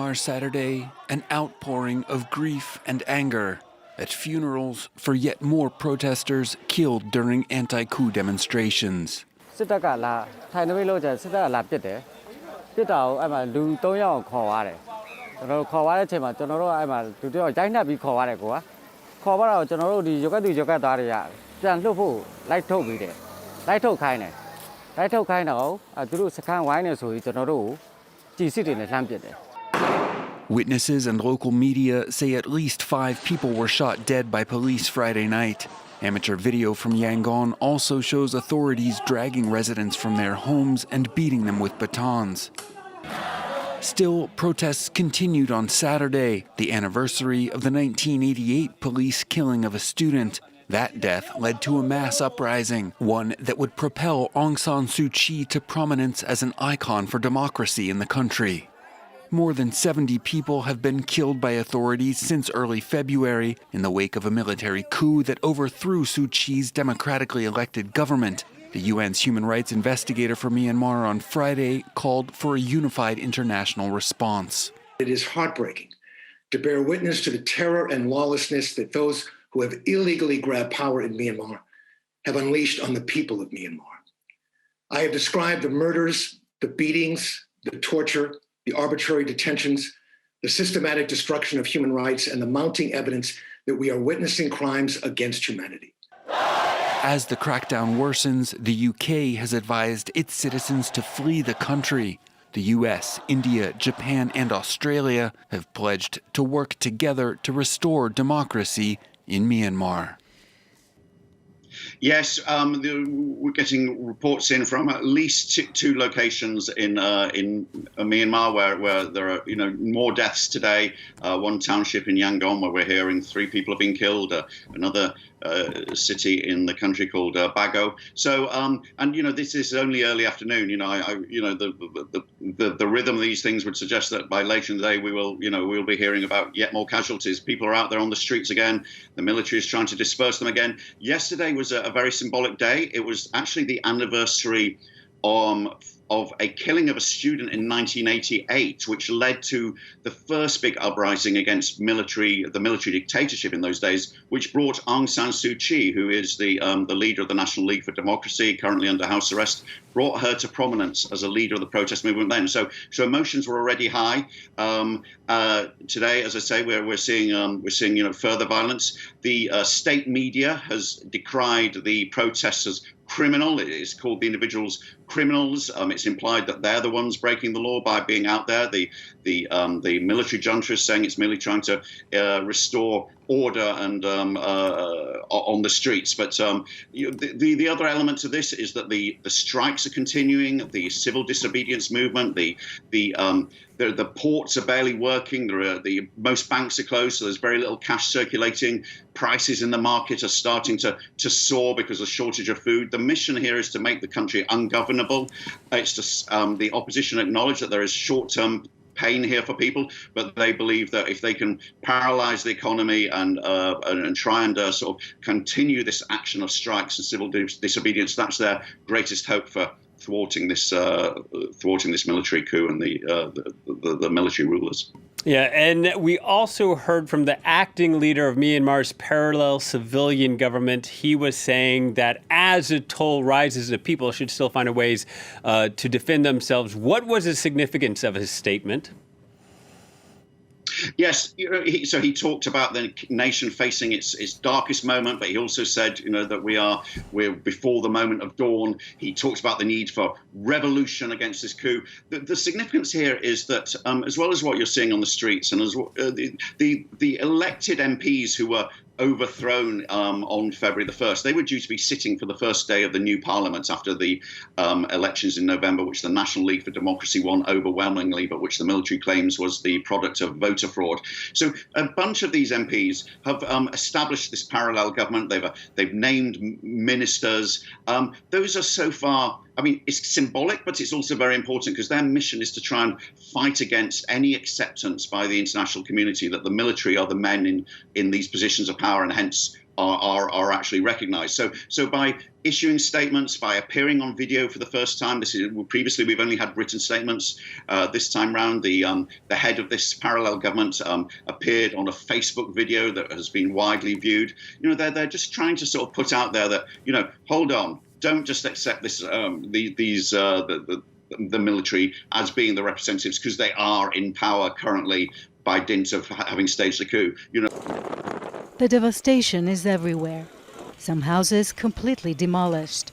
Myanmar Saturday, an outpouring of grief and anger at funerals for yet more protesters killed during anti-coup demonstrations. Witnesses and local media say at least 5 people were shot dead by police Friday night. Amateur video from Yangon also shows authorities dragging residents from their homes and beating them with batons. Still, protests continued on Saturday, the anniversary of the 1988 police killing of a student. That death led to a mass uprising, one that would propel Aung San Suu Kyi to prominence as an icon for democracy in the country. More than 70 people have been killed by authorities since early February in the wake of a military coup that overthrew Suu Kyi's democratically elected government. The UN's human rights investigator for Myanmar on Friday called for a unified international response. It is heartbreaking to bear witness to the terror and lawlessness that those who have illegally grabbed power in Myanmar have unleashed on the people of Myanmar. I have described the murders, the beatings, the torture, the arbitrary detentions, the systematic destruction of human rights, and the mounting evidence that we are witnessing crimes against humanity. As the crackdown worsens, the UK has advised its citizens to flee the country. The US, India, Japan, and Australia have pledged to work together to restore democracy in Myanmar. Yes, we're getting reports in from at least two locations in Myanmar where there are more deaths today. One township in Yangon where we're hearing 3 people have been killed. Another city in the country called Bago. So and this is only early afternoon. The rhythm of these things would suggest that by later in the day we'll be hearing about yet more casualties. People are out there on the streets again. The military is trying to disperse them again. Yesterday was a very symbolic day. It was actually the anniversary of a killing of a student in 1988, which led to the first big uprising against the military dictatorship in those days, which brought Aung San Suu Kyi, who is the leader of the National League for Democracy, currently under house arrest, brought her to prominence as a leader of the protest movement then. So emotions were already high. Today, as I say, we're seeing further violence. The state media has decried the protests as criminal. It is called the individuals criminals. It's implied that they're the ones breaking the law by being out there. The military junta is saying it's merely trying to restore order and on the streets. But the other element to this is that the strikes are continuing. The civil disobedience movement. The ports are barely working. Most banks are closed, so there's very little cash circulating. Prices in the market are starting to soar because of shortage of food. The mission here is to make the country ungovernable. It's to the opposition acknowledge that there is short-term pain here for people, but they believe that if they can paralyze the economy and try and sort of continue this action of strikes and civil disobedience, that's their greatest hope for thwarting this military coup and the military rulers. Yeah, and we also heard from the acting leader of Myanmar's parallel civilian government. He was saying that as the toll rises, the people should still find ways to defend themselves. What was the significance of his statement? Yes, so he talked about the nation facing its darkest moment, but he also said, that we're before the moment of dawn. He talked about the need for revolution against this coup. The significance here is that, as well as what you're seeing on the streets, and as the elected MPs who were overthrown on February the 1st. They were due to be sitting for the first day of the new parliament after the elections in November, which the National League for Democracy won overwhelmingly, but which the military claims was the product of voter fraud. So a bunch of these MPs have established this parallel government. They've named ministers. Those are so far, it's symbolic, but it's also very important because their mission is to try and fight against any acceptance by the international community that the military are the men in these positions of power and hence are actually recognised. So by issuing statements, by appearing on video for the first time, previously we've only had written statements. This time round, the head of this parallel government appeared on a Facebook video that has been widely viewed. They're just trying to sort of put out there that, hold on, don't just accept this the military as being the representatives, because they are in power currently by dint of having staged a coup. The devastation is everywhere. Some houses completely demolished,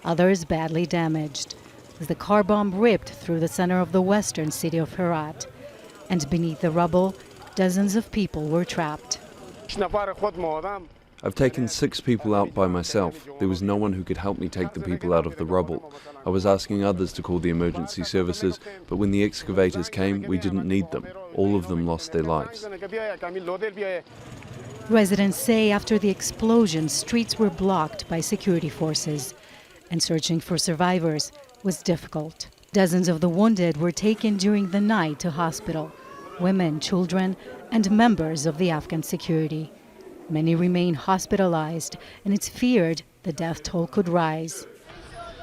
others badly damaged, as the car bomb ripped through the center of the western city of Herat. And beneath the rubble, dozens of people were trapped. I've taken 6 people out by myself. There was no one who could help me take the people out of the rubble. I was asking others to call the emergency services, but when the excavators came, we didn't need them. All of them lost their lives. Residents say after the explosion, streets were blocked by security forces, and searching for survivors was difficult. Dozens of the wounded were taken during the night to hospital, women, children, and members of the Afghan security. Many remain hospitalized, and it's feared the death toll could rise.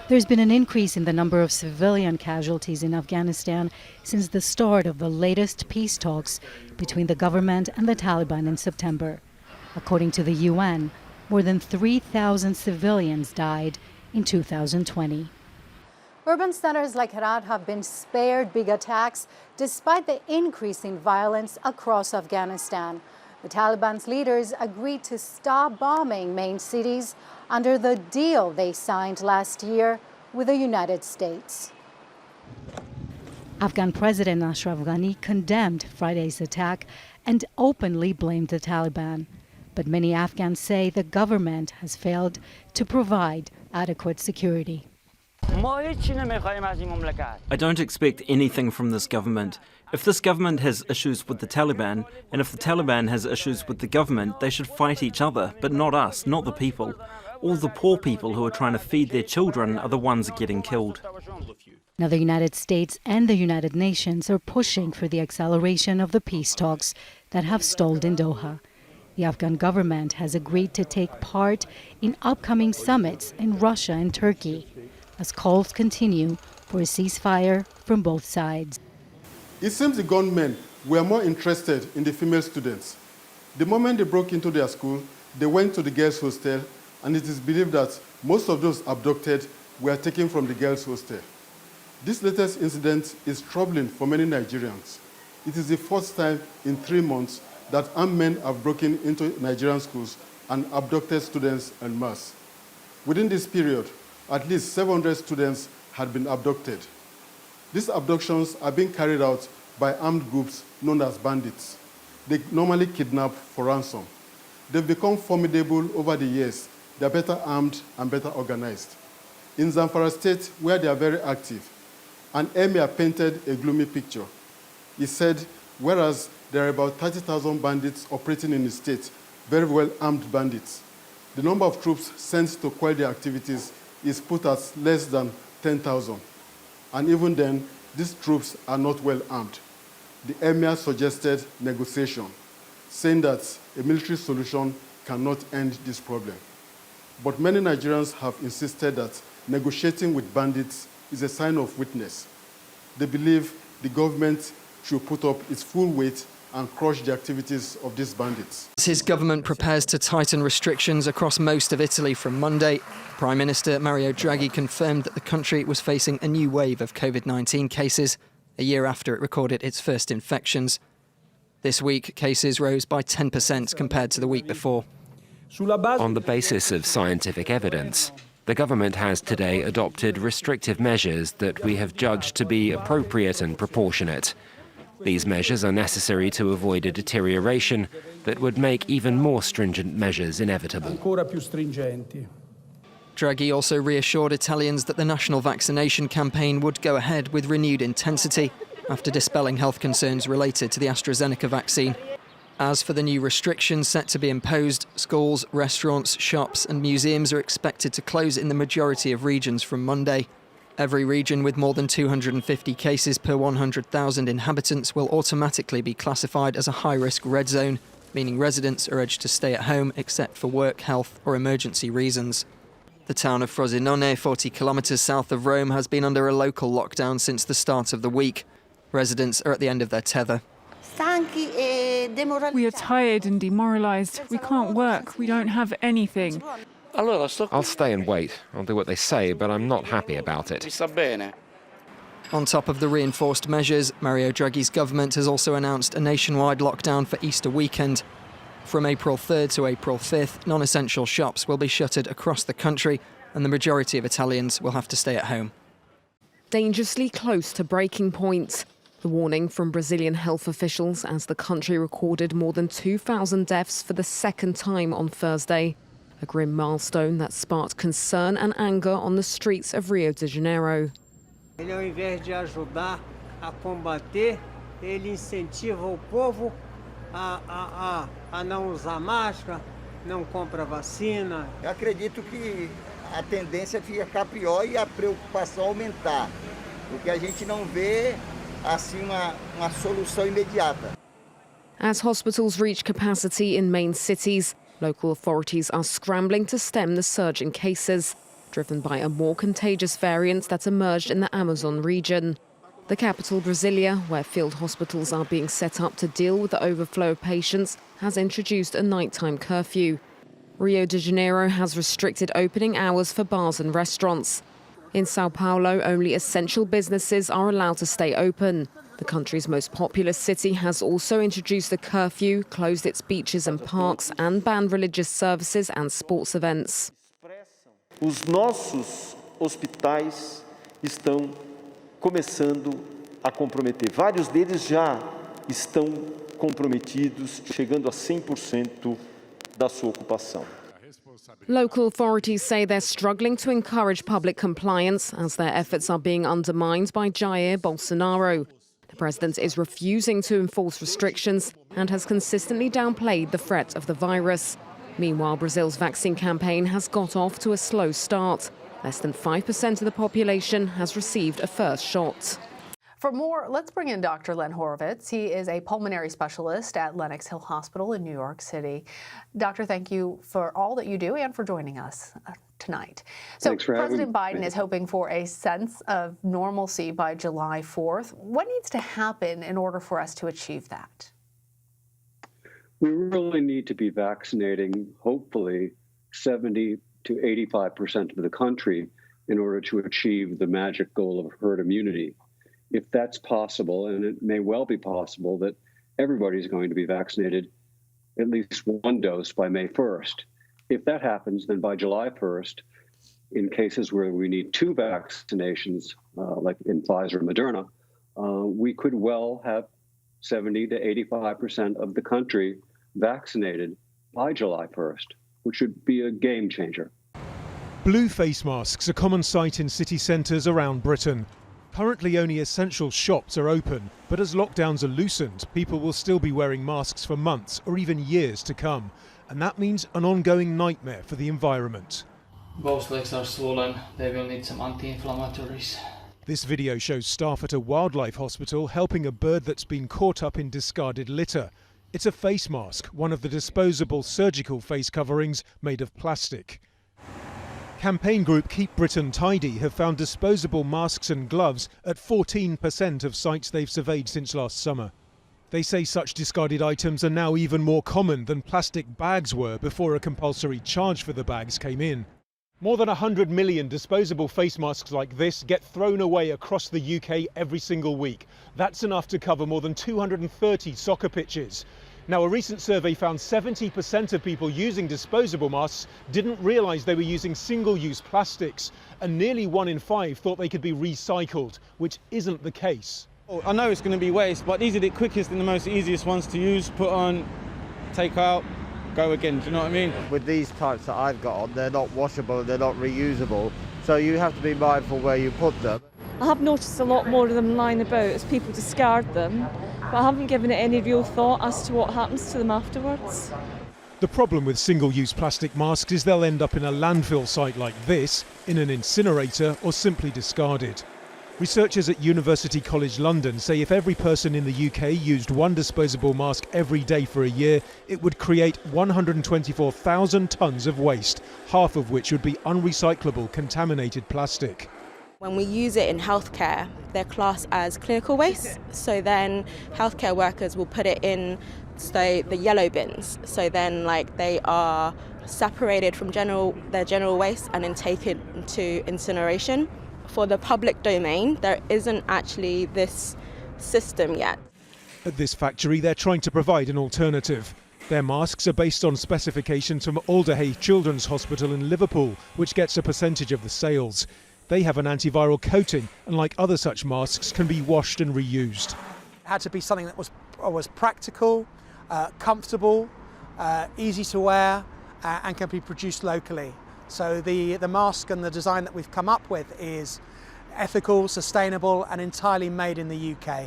There's been an increase in the number of civilian casualties in Afghanistan since the start of the latest peace talks between the government and the Taliban in September. According to the UN, more than 3,000 civilians died in 2020. Urban centers like Herat have been spared big attacks despite the increase in violence across Afghanistan. The Taliban's leaders agreed to stop bombing main cities under the deal they signed last year with the United States. Afghan President Ashraf Ghani condemned Friday's attack and openly blamed the Taliban. But many Afghans say the government has failed to provide adequate security. I don't expect anything from this government. If this government has issues with the Taliban, and if the Taliban has issues with the government, they should fight each other, but not us, not the people. All the poor people who are trying to feed their children are the ones getting killed. Now the United States and the United Nations are pushing for the acceleration of the peace talks that have stalled in Doha. The Afghan government has agreed to take part in upcoming summits in Russia and Turkey, as calls continue for a ceasefire from both sides. It seems the gunmen were more interested in the female students. The moment they broke into their school, they went to the girls' hostel, and it is believed that most of those abducted were taken from the girls' hostel. This latest incident is troubling for many Nigerians. It is the first time in 3 months that armed men have broken into Nigerian schools and abducted students en masse. Within this period, at least 700 students had been abducted. These abductions are being carried out by armed groups known as bandits. They normally kidnap for ransom. They've become formidable over the years. They're better armed and better organized. In Zamfara State, where they are very active, an emir painted a gloomy picture. He said, whereas there are about 30,000 bandits operating in the state, very well armed bandits, the number of troops sent to quell their activities is put at less than 10,000. And even then, these troops are not well armed. The emir suggested negotiation, saying that a military solution cannot end this problem. But many Nigerians have insisted that negotiating with bandits is a sign of weakness. They believe the government should put up its full weight and crush the activities of these bandits. His government prepares to tighten restrictions across most of Italy from Monday. Prime Minister Mario Draghi confirmed that the country was facing a new wave of COVID-19 cases, a year after it recorded its first infections. This week, cases rose by 10% compared to the week before. On the basis of scientific evidence, the government has today adopted restrictive measures that we have judged to be appropriate and proportionate. These measures are necessary to avoid a deterioration that would make even more stringent measures inevitable. Draghi also reassured Italians that the national vaccination campaign would go ahead with renewed intensity after dispelling health concerns related to the AstraZeneca vaccine. As for the new restrictions set to be imposed, schools, restaurants, shops and museums are expected to close in the majority of regions from Monday. Every region with more than 250 cases per 100,000 inhabitants will automatically be classified as a high-risk red zone. meaning residents are urged to stay at home except for work, health or emergency reasons. The town of Frosinone, 40 kilometres south of Rome, has been under a local lockdown since the start of the week. Residents are at the end of their tether. We are tired and demoralised. We can't work. We don't have anything. I'll stay and wait. I'll do what they say, but I'm not happy about it. On top of the reinforced measures, Mario Draghi's government has also announced a nationwide lockdown for Easter weekend. From April 3rd to April 5th, non-essential shops will be shuttered across the country and the majority of Italians will have to stay at home. Dangerously close to breaking point. The warning from Brazilian health officials as the country recorded more than 2,000 deaths for the second time on Thursday. A grim milestone that sparked concern and anger on the streets of Rio de Janeiro. Ele, ao invés de ajudar a combater, ele incentiva o povo a não usar máscara, não compra vacina. Eu acredito que a tendência fica ficar pior e a preocupação aumentar, porque a gente não vê assim uma solução imediata. As hospitals reach capacity in main cities, local authorities are scrambling to stem the surge in cases, driven by a more contagious variant that emerged in the Amazon region. The capital, Brasilia, where field hospitals are being set up to deal with the overflow of patients, has introduced a nighttime curfew. Rio de Janeiro has restricted opening hours for bars and restaurants. In Sao Paulo, only essential businesses are allowed to stay open. The country's most populous city has also introduced a curfew, closed its beaches and parks, and banned religious services and sports events. Os nossos hospitais estão começando a comprometer. Vários deles já estão comprometidos, chegando a 100% da sua ocupação. Local authorities say they're struggling to encourage public compliance as their efforts are being undermined by Jair Bolsonaro. The president is refusing to enforce restrictions and has consistently downplayed the threat of the virus. Meanwhile, Brazil's vaccine campaign has got off to a slow start. Less than 5% of the population has received a first shot. For more, let's bring in Dr. Len Horowitz. He is a pulmonary specialist at Lenox Hill Hospital in New York City. Doctor, thank you for all that you do and for joining us tonight. So President Biden is hoping for a sense of normalcy by July 4th. What needs to happen in order for us to achieve that? We really need to be vaccinating, hopefully, 70 to 85% of the country in order to achieve the magic goal of herd immunity. If that's possible, and it may well be possible that everybody's going to be vaccinated at least one dose by May 1st. If that happens, then by July 1st, in cases where we need two vaccinations, like in Pfizer and Moderna, we could well have 70 to 85% of the country vaccinated by July 1st, which would be a game changer. Blue face masks are a common sight in city centres around Britain. Currently only essential shops are open, but as lockdowns are loosened, people will still be wearing masks for months or even years to come. And that means an ongoing nightmare for the environment. Both legs are swollen. They will need some anti-inflammatories. This video shows staff at a wildlife hospital helping a bird that's been caught up in discarded litter. It's a face mask, one of the disposable surgical face coverings made of plastic. Campaign group Keep Britain Tidy have found disposable masks and gloves at 14% of sites they've surveyed since last summer. They say such discarded items are now even more common than plastic bags were before a compulsory charge for the bags came in. More than 100 million disposable face masks like this get thrown away across the UK every single week. That's enough to cover more than 230 soccer pitches. Now, a recent survey found 70% of people using disposable masks didn't realise they were using single-use plastics, and nearly 1 in 5 thought they could be recycled, which isn't the case. I know it's going to be waste, but these are the quickest and the most easiest ones to use. Put on, take out, go again. Do you know what I mean? With these types that I've got on, they're not washable, they're not reusable, so you have to be mindful where you put them. I have noticed a lot more of them lying about as people discard them, but I haven't given it any real thought as to what happens to them afterwards. The problem with single-use plastic masks is they'll end up in a landfill site like this, in an incinerator, or simply discarded. Researchers at University College London say if every person in the UK used one disposable mask every day for a year, it would create 124,000 tonnes of waste, half of which would be unrecyclable contaminated plastic. When we use it in healthcare, they're classed as clinical waste. So then healthcare workers will put it in the yellow bins. So then they are separated from their general waste and then taken to incineration. For the public domain, there isn't actually this system yet. At this factory, they're trying to provide an alternative. Their masks are based on specifications from Alderhay Children's Hospital in Liverpool, which gets a percentage of the sales. They have an antiviral coating and, like other such masks, can be washed and reused. It had to be something that was practical, comfortable, easy to wear, and can be produced locally. So the mask and the design that we've come up with is ethical, sustainable and entirely made in the UK.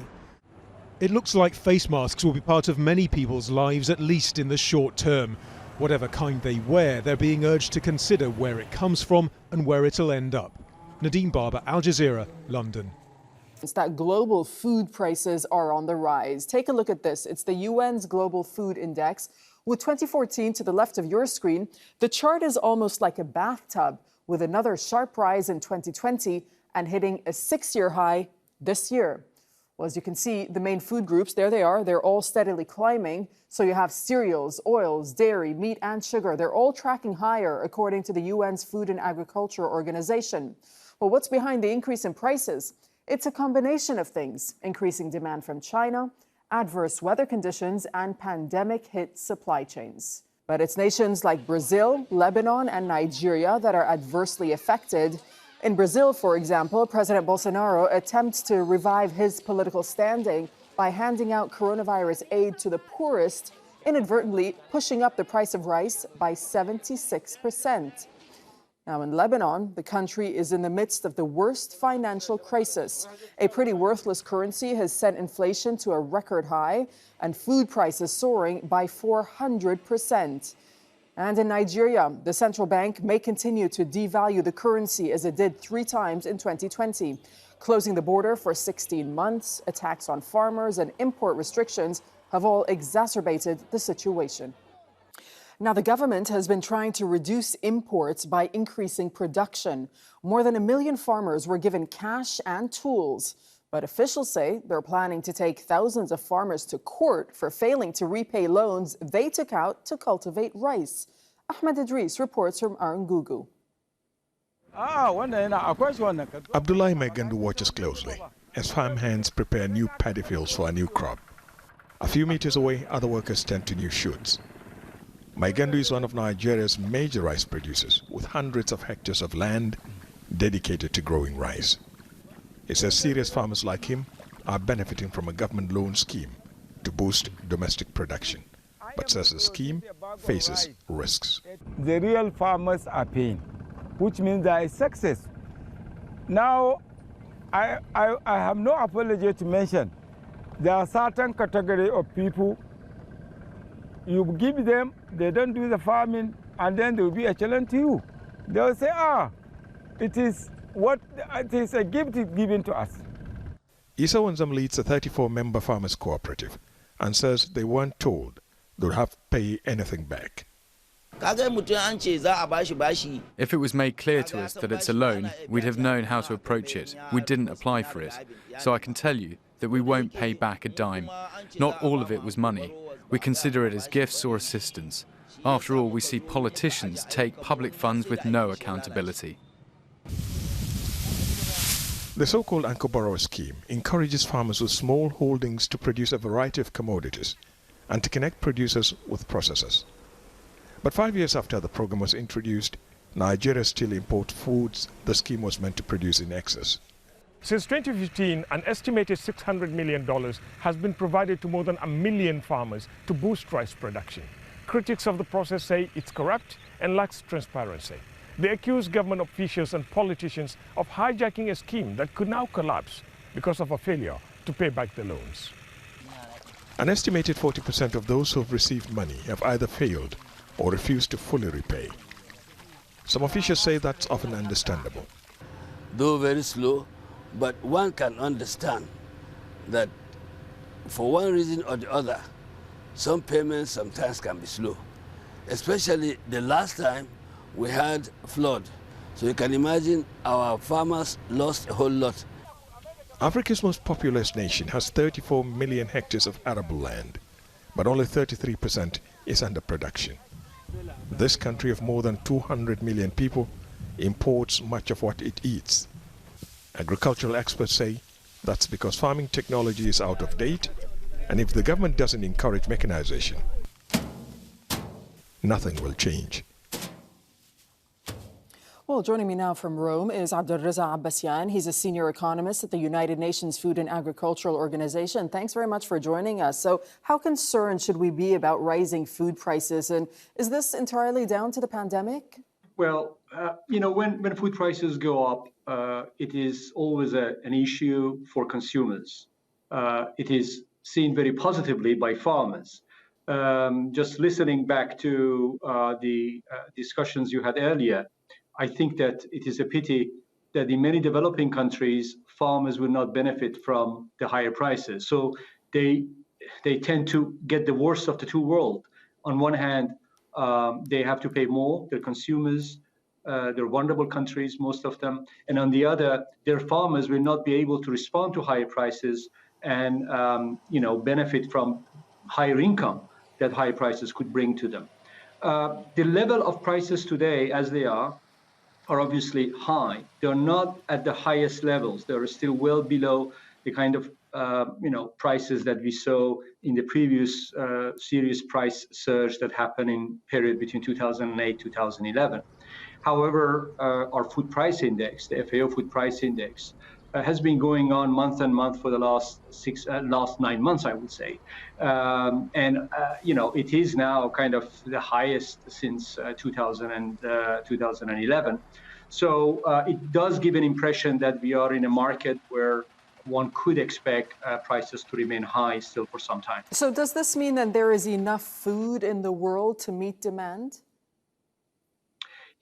It looks like face masks will be part of many people's lives, at least in the short term. Whatever kind they wear, they're being urged to consider where it comes from and where it'll end up. Nadine Barber, Al Jazeera, London. It's that global food prices are on the rise. Take a look at this. It's the UN's Global Food Index. With 2014 to the left of your screen, the chart is almost like a bathtub, with another sharp rise in 2020 and hitting a 6-year high this year. Well, as you can see, the main food groups, there they are, they're all steadily climbing. So you have cereals, oils, dairy, meat and sugar. They're all tracking higher, according to the UN's Food and Agriculture Organization. Well, what's behind the increase in prices? It's a combination of things: increasing demand from China, adverse weather conditions and pandemic-hit supply chains. But it's nations like Brazil, Lebanon and Nigeria that are adversely affected. In Brazil, for example, President Bolsonaro attempts to revive his political standing by handing out coronavirus aid to the poorest, inadvertently pushing up the price of rice by 76%. Now, in Lebanon, the country is in the midst of the worst financial crisis. A pretty worthless currency has sent inflation to a record high and food prices soaring by 400%. And in Nigeria, the central bank may continue to devalue the currency as it did 3 times in 2020. Closing the border for 16 months, attacks on farmers and import restrictions have all exacerbated the situation. Now, the government has been trying to reduce imports by increasing production. More than 1 million farmers were given cash and tools. But officials say they're planning to take thousands of farmers to court for failing to repay loans they took out to cultivate rice. Ahmed Idris reports from Arungugu. Abdullahi Megandu watches closely as farm hands prepare new paddy fields for a new crop. A few meters away, other workers tend to new shoots. Megandu is one of Nigeria's major rice producers, with hundreds of hectares of land dedicated to growing rice. He says serious farmers like him are benefiting from a government loan scheme to boost domestic production, but says the scheme faces risks. The real farmers are paying, which means there is success. Now, I have no apology to mention. There are certain category of people, you give them, they don't do the farming, and then they will be a challenge to you. They will say, it is a gift given to us. Isa Wanzam leads a 34-member farmers cooperative and says they weren't told they would have to pay anything back. If it was made clear to us that it's a loan, we'd have known how to approach it. We didn't apply for it. So I can tell you that we won't pay back a dime. Not all of it was money. We consider it as gifts or assistance. After all, we see politicians take public funds with no accountability. The so-called Anchor Borrower scheme encourages farmers with small holdings to produce a variety of commodities and to connect producers with processors. But 5 years after the program was introduced, Nigeria still imports foods the scheme was meant to produce in excess. Since 2015, an estimated $600 million has been provided to more than 1 million farmers to boost rice production. Critics of the process say it's corrupt and lacks transparency. They accuse government officials and politicians of hijacking a scheme that could now collapse because of a failure to pay back the loans. An estimated 40% of those who have received money have either failed or refused to fully repay. Some officials say that's often understandable. Though very slow, But one can understand that for one reason or the other, some payments sometimes can be slow, especially the last time we had flood. So you can imagine our farmers lost a whole lot. Africa's most populous nation has 34 million hectares of arable land, but only 33% is under production. This country of more than 200 million people imports much of what it eats. Agricultural experts say that's because farming technology is out of date, and if the government doesn't encourage mechanization, nothing will change. Well, joining me now from Rome is Abdulraza Abbasyan. He's a senior economist at the United Nations Food and Agricultural Organization. Thanks very much for joining us. So how concerned should we be about rising food prices? And is this entirely down to the pandemic? Well, when food prices go up, it is always an issue for consumers. It is seen very positively by farmers. Just listening back to the discussions you had earlier, I think that it is a pity that in many developing countries, farmers will not benefit from the higher prices. So they tend to get the worst of the two worlds. On one hand, they have to pay more, their consumers, they're vulnerable countries, most of them. And on the other, their farmers will not be able to respond to higher prices and benefit from higher income that high prices could bring to them. The level of prices today, as they are obviously high. They're not at the highest levels. They're still well below the kind of prices that we saw in the previous serious price surge that happened in period between 2008 2011. However, our food price index, the FAO food price index, has been going on month and month for the last 9 months, I would say, it is now kind of the highest since 2011. So it does give an impression that we are in a market where one could expect prices to remain high still for some time. So does this mean that there is enough food in the world to meet demand?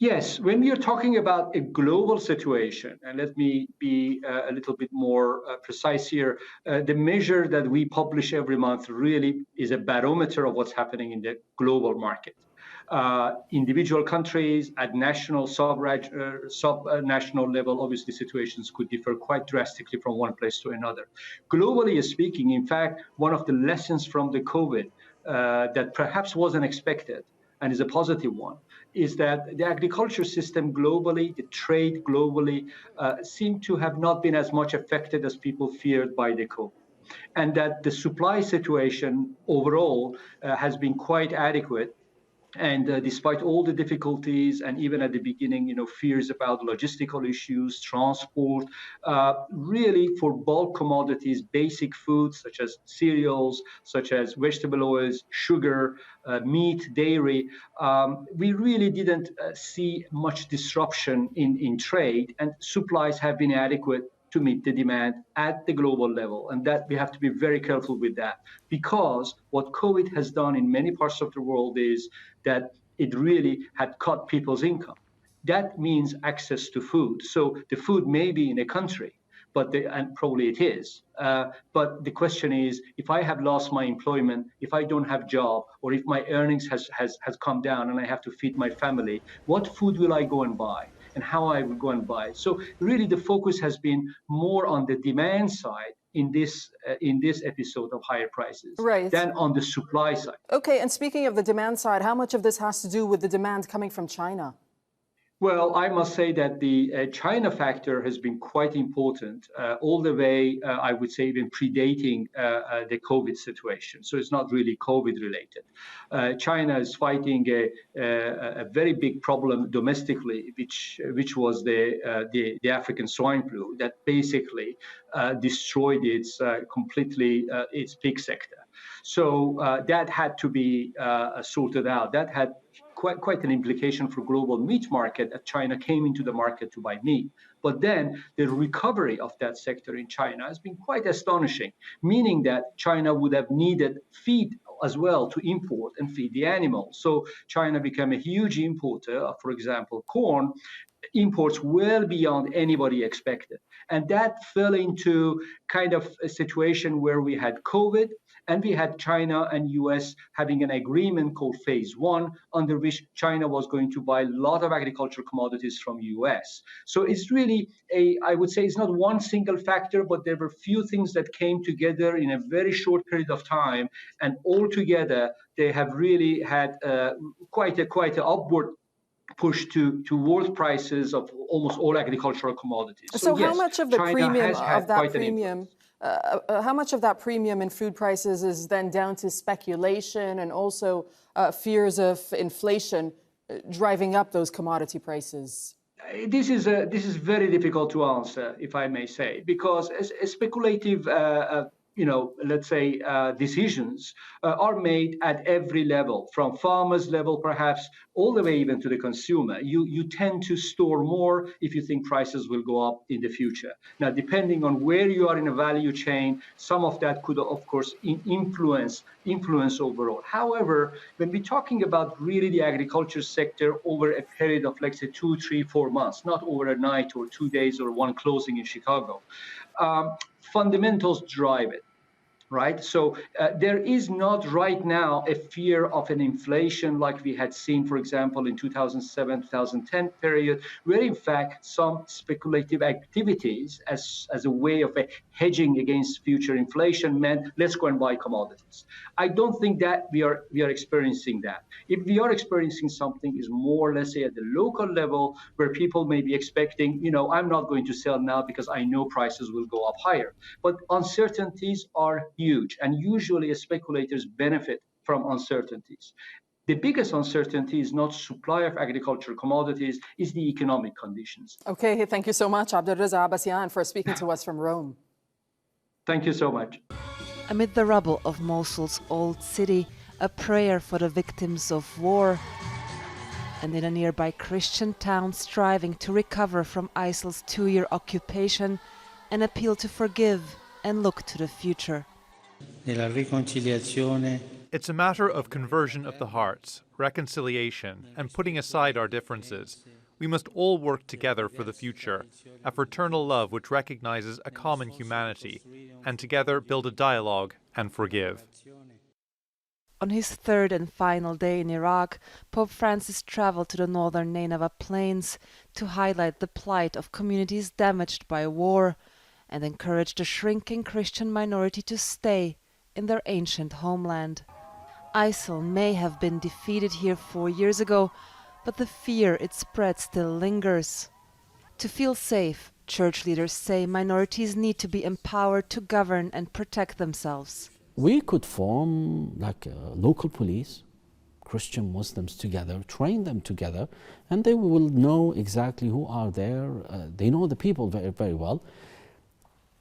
Yes, when we are talking about a global situation, and let me be a little bit more precise here, the measure that we publish every month really is a barometer of what's happening in the global market. Individual countries at national, sub-national level, obviously situations could differ quite drastically from one place to another. Globally speaking, in fact, one of the lessons from the COVID that perhaps wasn't expected and is a positive one, is that the agriculture system globally, the trade globally, seem to have not been as much affected as people feared by the COVID. And that the supply situation overall has been quite adequate. And despite all the difficulties and even at the beginning, fears about logistical issues, transport, really for bulk commodities, basic foods such as cereals, such as vegetable oils, sugar, meat, dairy, we really didn't see much disruption in trade, and supplies have been adequate to meet the demand at the global level. And that we have to be very careful with that, because what COVID has done in many parts of the world is that it really had cut people's income. That means access to food. So the food may be in a country, and probably it is. But the question is, if I have lost my employment, if I don't have job, or if my earnings has come down and I have to feed my family, what food will I go and buy? And how I will go and buy it. So really the focus has been more on the demand side in this episode of higher prices than on the supply side. Okay, and speaking of the demand side, how much of this has to do with the demand coming from China? Well, I must say that the China factor has been quite important all the way, I would say, even predating the COVID situation. So it's not really COVID related. China is fighting a very big problem domestically, which was the African swine flu that basically destroyed its pig sector. So that had to be sorted out. That had quite an implication for global meat market that China came into the market to buy meat. But then the recovery of that sector in China has been quite astonishing, meaning that China would have needed feed as well to import and feed the animals. So China became a huge importer of, for example, corn, imports well beyond anybody expected. And that fell into kind of a situation where we had COVID and we had China and US having an agreement called Phase 1, under which China was going to buy a lot of agricultural commodities from US. So it's really I would say it's not one single factor, but there were few things that came together in a very short period of time. And altogether, they have really had quite an upward push towards prices of almost all agricultural commodities. So yes, how much of the China premium has had of that quite an premium? How much of that premium in food prices is then down to speculation and also fears of inflation driving up those commodity prices? This is very difficult to answer, if I may say, because a speculative let's say decisions are made at every level, from farmers level perhaps all the way even to the consumer. You tend to store more if you think prices will go up in the future. Now, depending on where you are in a value chain, some of that could of course influence overall. However, when we're talking about really the agriculture sector over a period of, let's say, 2, 3, 4 months, not over a night or 2 days or one closing in Chicago, fundamentals drive it. Right? So there is not right now a fear of an inflation like we had seen, for example, in 2007, 2010 period, where in fact some speculative activities as a way of hedging against future inflation meant let's go and buy commodities. I don't think that we are experiencing that. If we are experiencing something is more, let's say, at the local level where people may be expecting, I'm not going to sell now because I know prices will go up higher. But uncertainties are huge, and usually speculators benefit from uncertainties. The biggest uncertainty is not supply of agricultural commodities, is the economic conditions. Okay, thank you so much, Abdelreza Abbasian, for speaking to us from Rome. Thank you so much. Amid the rubble of Mosul's old city, a prayer for the victims of war, and in a nearby Christian town striving to recover from ISIL's 2-year occupation, an appeal to forgive and look to the future. It's a matter of conversion of the hearts, reconciliation, and putting aside our differences. We must all work together for the future, a fraternal love which recognizes a common humanity, and together build a dialogue and forgive. On his third and final day in Iraq, Pope Francis traveled to the northern Nineveh plains to highlight the plight of communities damaged by war and encourage the shrinking Christian minority to stay in their ancient homeland. ISIL may have been defeated here 4 years ago, but the fear it spread still lingers. To feel safe, church leaders say minorities need to be empowered to govern and protect themselves. We could form like a local police, Christian Muslims together, train them together, and they will know exactly who are there. They know the people very, very well.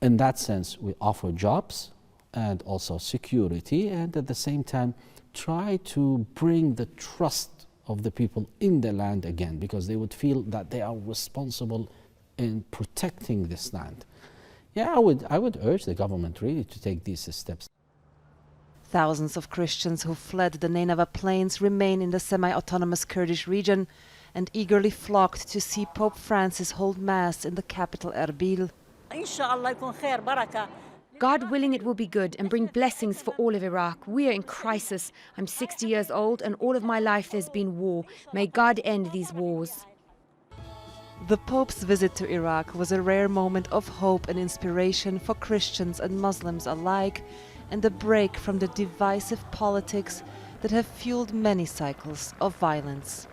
In that sense, we offer jobs and also security, and at the same time try to bring the trust of the people in the land again, because they would feel that they are responsible in protecting this land. Yeah, I would urge the government really to take these steps. Thousands of Christians who fled the Nineveh plains remain in the semi-autonomous Kurdish region and eagerly flocked to see Pope Francis hold Mass in the capital Erbil. God willing, it will be good and bring blessings for all of Iraq. We are in crisis. I'm 60 years old and all of my life there's been war. May God end these wars. The Pope's visit to Iraq was a rare moment of hope and inspiration for Christians and Muslims alike, and a break from the divisive politics that have fueled many cycles of violence.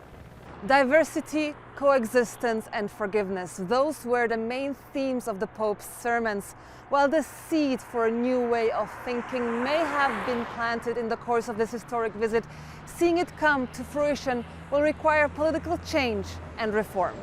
Diversity, coexistence, and forgiveness. Those were the main themes of the Pope's sermons. While the seed for a new way of thinking may have been planted in the course of this historic visit, seeing it come to fruition will require political change and reform.